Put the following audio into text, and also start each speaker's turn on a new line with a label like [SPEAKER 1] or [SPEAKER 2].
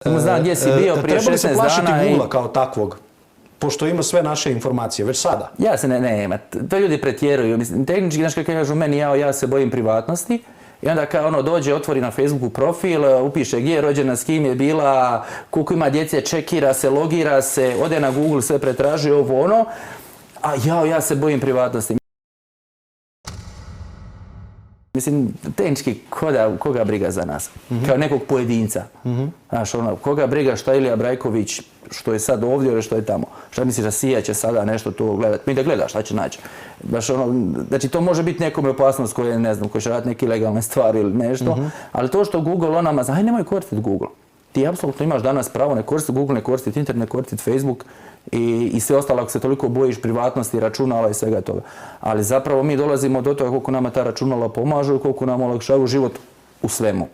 [SPEAKER 1] Znam gdje si bio prije 16 dana.
[SPEAKER 2] Treba li se plašiti Google-a kao takvog? Pošto ima sve naše informacije, već sada.
[SPEAKER 1] Ja se to ljudi pretjeruju. Mislim, tehnički, znaš kako kažu meni, ja se bojim privatnosti. I onda kao ono dođe, otvori na Facebooku profil, upiše gdje je rođena, s kim je bila, koliko ima djece, čekira se, logira se, ode na Google, sve pretražuje ovo ono. A ja se bojim privatnosti. Mislim, tehnički, koga briga za nas? Kao nekog pojedinca. Znaš, koga briga šta Ilija Brajković, što je sad ovdje ili što je tamo? Šta misliš da Sija će sada nešto to gledat? Mi da gleda šta će naći. Znači, to može biti nekome opasnost koje, ne znam, koji će raditi neke ilegalne stvari ili nešto. Ali to što Google o nama zna, aj nemoj koristiti Google. Ti apsolutno imaš danas pravo ne koristiti Google, ne koristiti internet, ne koristiti Facebook i sve ostalo ako se toliko bojiš privatnosti, računala i svega toga. Ali zapravo mi dolazimo do toga koliko nama ta računala pomažu i koliko nam olakšavaju život u svemu.